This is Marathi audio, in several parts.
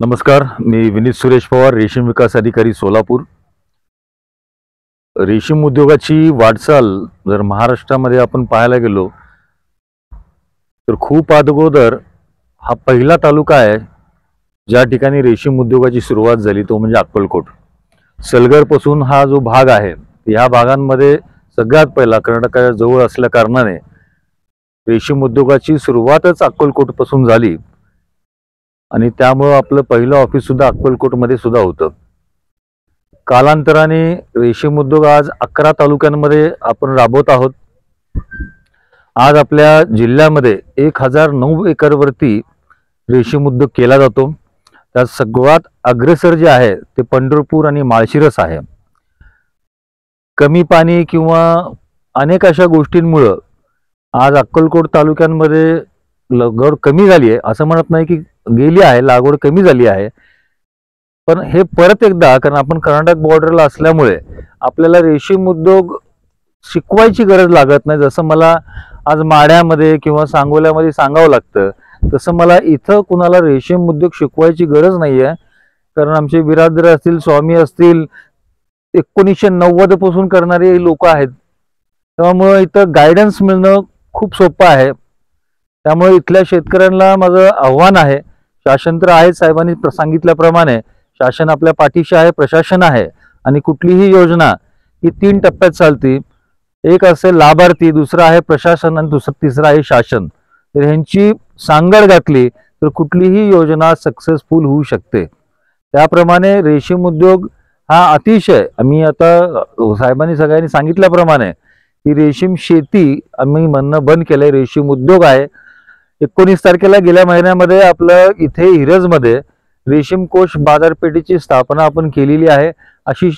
नमस्कार, मी विनीत सुरेश पवार, रेशीम विकास अधिकारी सोलापूर। रेशीम उद्योगाची वाटचाल जर महाराष्ट्रामध्ये आपण पाहायला गेलो तर खूप अगोदर हा पहिला तालुका आहे ज्या ठिकाणी रेशीम उद्योगाची सुरुवात झाली, तो म्हणजे अक्कलकोट। सलगर पासून हा जो भाग आहे या भागांमध्ये सगळ्यात पहिला कर्नाटकाच्या जवळ असल्या कारणाने रेशीम उद्योगाची सुरुवातच अक्कलकोट पासून झाली आणि त्यामुळे आपलं पहिलं ऑफिस सुद्धा अक्कलकोटमध्ये सुद्धा होतं। कालांतराने रेशीम उद्योग आज 11 तालुक्यांमध्ये आपण राबवत आहोत। आज आपल्या जिल्ह्यामध्ये 1009 एकरवरती रेशीम उद्योग केला जातो। त्यात सगळ्यात अग्रेसर जे आहे ते पंढरपूर आणि माळशिरस आहे। कमी पाणी किंवा अनेक अशा गोष्टींमुळे आज अक्कलकोट तालुक्यांमध्ये लागवड कमी झाली आहे, असं म्हणत नाही की गेली आहे, लागवड कमी झाली आहे, पण हे परत एकदा, कारण आपण कर्नाटक बॉर्डरला असल्यामुळे आपल्याला रेशीम उद्योग शिकवायची गरज लागत नाही। जसं मला आज माड्यामध्ये किंवा सांगोल्यामध्ये सांगावं लागतं तसं मला इथं कुणाला रेशीम उद्योग शिकवायची गरज नाहीये, कारण आमचे बिरादर असतील, स्वामी असतील, 1990 पासून करणारे लोक आहेत। त्यामुळे इथं गायडन्स मिळणं खूप सोपं आहे। त्यामुळे इथल्या शेतकऱ्यांना माझं आव्हान आहे, शासन तर आहे, साहेबांनी सांगितल्याप्रमाणे शासन आपल्या पाठीशी आहे, प्रशासन आहे आणि कुठलीही योजना ही 3 टप्प्यात चालते। एक असेल लाभार्थी, दुसरा आहे प्रशासन आणि तिसरा आहे शासन। तर ह्यांची सांगड घातली तर कुठलीही योजना सक्सेसफुल होऊ शकते। त्याप्रमाणे रेशीम उद्योग हा अतिशय, आम्ही आता साहेबांनी सगळ्यांनी सांगितल्याप्रमाणे की रेशीम शेती आम्ही म्हणणं बंद केलंय, रेशीम उद्योग आहे। 19 तारखेला गेल्या महिन्यामध्ये आपलं इथे हिरजमध्ये रेशीम कोष बाजारपेठेची स्थापना आपण केलेली आहे। अशी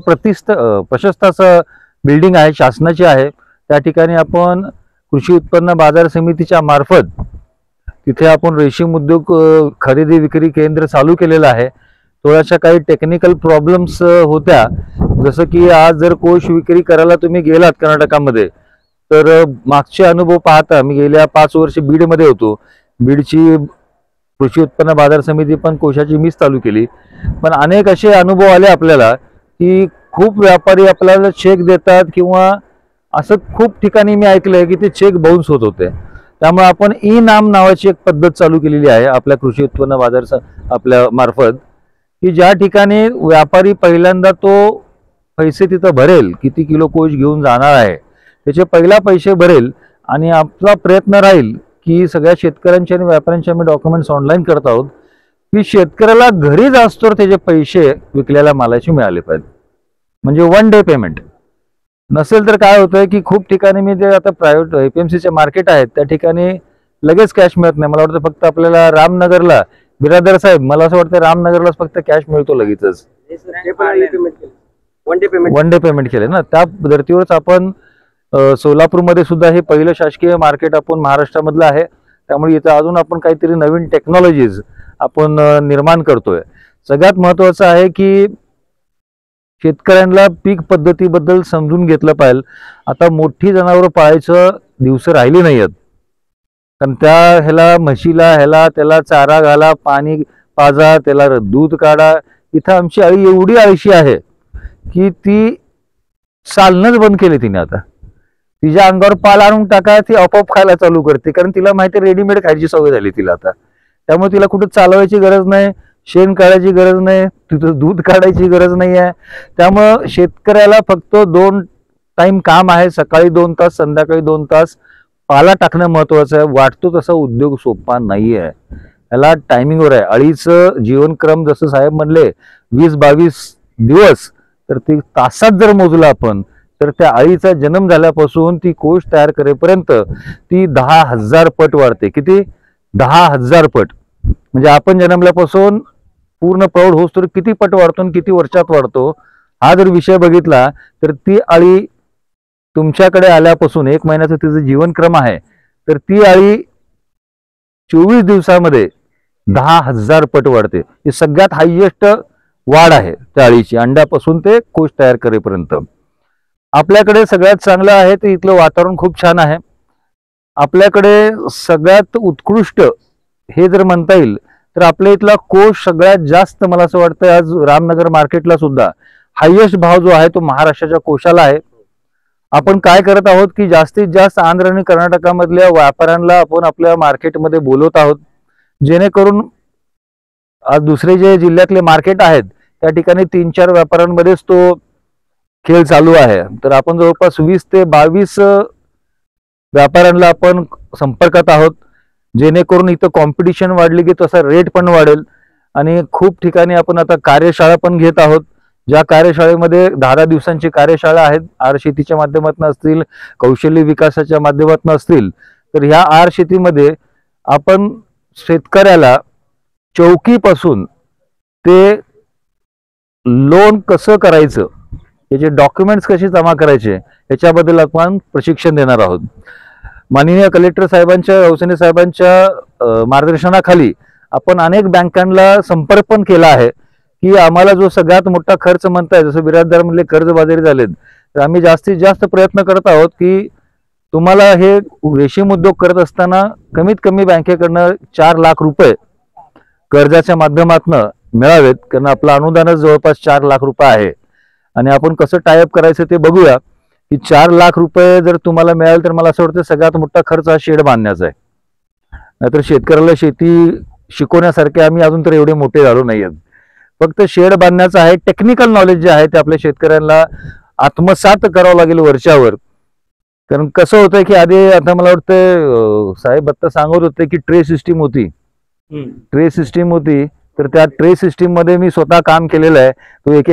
प्रशस्त असं बिल्डिंग आहे, शासनाची आहे। त्या ठिकाणी आपण कृषी उत्पन्न बाजार समितीच्या मार्फत तिथे आपण रेशीम उद्योग खरेदी विक्री केंद्र चालू केलेलं आहे। थोड्याशा काही टेक्निकल प्रॉब्लेम्स होत्या, जसं की आज जर कोष विक्री करायला तुम्ही गेलात कर्नाटकामध्ये तर मागचे अनुभव पाहता, मी गेल्या 5 वर्ष बीडमध्ये होतो, बीडची कृषी उत्पन्न बाजार समिती पण कोशाची मीच चालू केली, पण अनेक असे अनुभव आले आपल्याला की खूप व्यापारी आपल्याला चेक देतात किंवा असं खूप ठिकाणी मी ऐकलंय की ते चेक बाउन्स होत होते। त्यामुळे आपण ई नाम नावाची एक पद्धत चालू केलेली आहे आपल्या कृषी उत्पन्न बाजार आपल्या मार्फत, की ज्या ठिकाणी व्यापारी पहिल्यांदा तो पैसे तिथं भरेल, किती किलो कोष घेऊन जाणार आहे त्याचे पहिला पैसे भरेल आणि आपला प्रयत्न राहील की सगळ्या शेतकऱ्यांचे आणि व्यापाऱ्यांचे आम्ही डॉक्युमेंट्स ऑनलाईन करत आहोत की शेतकऱ्याला घरी जास्तोवर त्याचे पैसे विकलेल्या मालाचे मिळाले पाहिजे, म्हणजे 1 डे पेमेंट नसेल तर काय होतंय की खूप ठिकाणी मी जे आता प्रायव्हेट एपीएमसीचे मार्केट आहेत त्या ठिकाणी लगेच कॅश मिळत नाही। मला वाटतं फक्त आपल्याला रामनगरला, बिरादर साहेब, मला असं वाटतं रामनगरलाच फक्त कॅश मिळतो लगेचच, 1 डे पेमेंट केले ना। त्या धर्तीवरच आपण सोलापूरमध्ये सुद्धा हे पहिलं शासकीय मार्केट आपण महाराष्ट्रामधलं आहे। त्यामुळे इथं अजून आपण काहीतरी नवीन टेक्नॉलॉजीज आपण निर्माण करतोय। सगळ्यात महत्त्वाचं आहे की शेतकऱ्यांना पीक पद्धतीबद्दल समजून घेतलं पाहिजे। आता मोठी जनावरं पाळायचं दिवस राहिली नाही आहेत, कारण त्या ह्याला म्हशीला ह्याला त्याला चारा घाला, पाणी पाजा, त्याला दूध काढा। इथं आमची आई एवढी आळशी आहे की ती चालणंच बंद केले तिने। आता तिच्या अंगावर पाल आणून टाका, ती आपोआप खायला चालू करते, कारण तिला माहिती रेडीमेड खायची सवय झाली तिला आता। त्यामुळे तिला कुठं चालवायची गरज नाही, शेण काढायची गरज नाही, तिथं दूध काढायची गरज नाही आहे। त्यामुळं शेतकऱ्याला फक्त 2 टाइम काम आहे, सकाळी 2 तास, संध्याकाळी 2 तास पाला टाकणं महत्वाचं आहे। वाटतो तसा उद्योग सोपा नाही आहे, याला टायमिंगवर आहे। अळीचं जीवनक्रम जसं साहेब म्हणले 20-22 दिवस, तर ती तासात जर मोजलं आपण तर त्या अळीचा जन्म झाल्यापासून ती कोष तयार करेपर्यंत ती 10,000 पट वाढते। किती? 10,000 पट। म्हणजे आपण जन्मल्यापासून पूर्ण प्रौढ होस तर किती पट वाढतो आणि किती वर्षात वाढतो, हा जर विषय बघितला तर ती अळी तुमच्याकडे आल्यापासून 1 महिन्याचं तिचं जीवनक्रम आहे, तर ती अळी 24 दिवसामध्ये 10,000 पट वाढते। ही सगळ्यात हायएस्ट वाढ आहे त्या अळीची, अंड्यापासून ते कोष तयार करेपर्यंत। आपल्याकडे सगळ्यात चांगलं आहे ते इथलं वातावरण खूप छान आहे। आपल्याकडे सगळ्यात उत्कृष्ट हे जर म्हणता येईल तर आपल्या इथला कोष सगळ्यात जास्त मला असं वाटतं आज रामनगर मार्केटला सुद्धा हायेस्ट भाव जो आहे तो महाराष्ट्राच्या कोशाला आहे. आपण काय करत आहोत की जास्तीत जास्त आंध्र आणि कर्नाटकामधल्या व्यापाऱ्यांना आपण आपल्या मार्केटमध्ये बोलवत आहोत, जेणेकरून आज दुसरे जे जिल्ह्यातले मार्केट आहेत त्या ठिकाणी 3-4 व्यापाऱ्यांमध्येच तो खेळ चालू आहे. तर आपण जवळपास 20 ते 22 व्यापाऱ्यांना आपण संपर्कात आहोत, जेणेकरून इथं कॉम्पिटिशन वाढली की तसा रेट पण वाढेल. आणि खूप ठिकाणी आपण आता कार्यशाळा पण घेत आहोत, ज्या कार्यशाळेमध्ये 10 दिवसांची कार्यशाळा आहेत. आर शेतीच्या माध्यमातून असतील, कौशल्य विकासाच्या माध्यमातून असतील. तर ह्या आर शेतीमध्ये आपण शेतकऱ्याला चौकीपासून ते लोन कसं करायचं, याचे डॉक्युमेंट्स कसे जमा करायचे, याच्याबद्दल आपण प्रशिक्षण देणार आहोत. माननीय कलेक्टर साहेबांच्या, औसने साहेबांच्या मार्गदर्शनाखाली आपण अनेक बँकांना संपर्क पण केला आहे की आम्हाला जो सगळ्यात मोठा खर्च म्हणताय, जसं बिराजदारमधले कर्जबाजारी झालेत, तर आम्ही जास्तीत जास्त प्रयत्न करत आहोत की तुम्हाला हे रेशीम उद्योग करत असताना कमीत कमी बँकेकडनं 4 लाख रुपये कर्जाच्या माध्यमातून मिळावेत, कारण आपलं अनुदानच जवळपास 4 लाख रुपये आहे. आणि आपण कसं टायअप करायचं ते बघूया की 4 लाख रुपये जर तुम्हाला मिळाले तर मला असं वाटतं सगळ्यात मोठा खर्च हा शेड बांधण्याचा आहे. नाहीतर शेतकऱ्याला शेती शिकवण्यासारखे आम्ही अजून तर एवढे मोठे झालो नाही आहेत. फक्त शेड बांधण्याचं आहे. टेक्निकल नॉलेज जे आहे ते आपल्या शेतकऱ्यांना आत्मसात करावं लागेल वरच्यावर. कारण कसं होतं की आधी आता मला वाटतं साहेब आता सांगत होते की ट्रे सिस्टीम होती, तर त्या ट्रे सिस्टीम मध्ये मी स्वतः काम केलेलं आहे. तो एक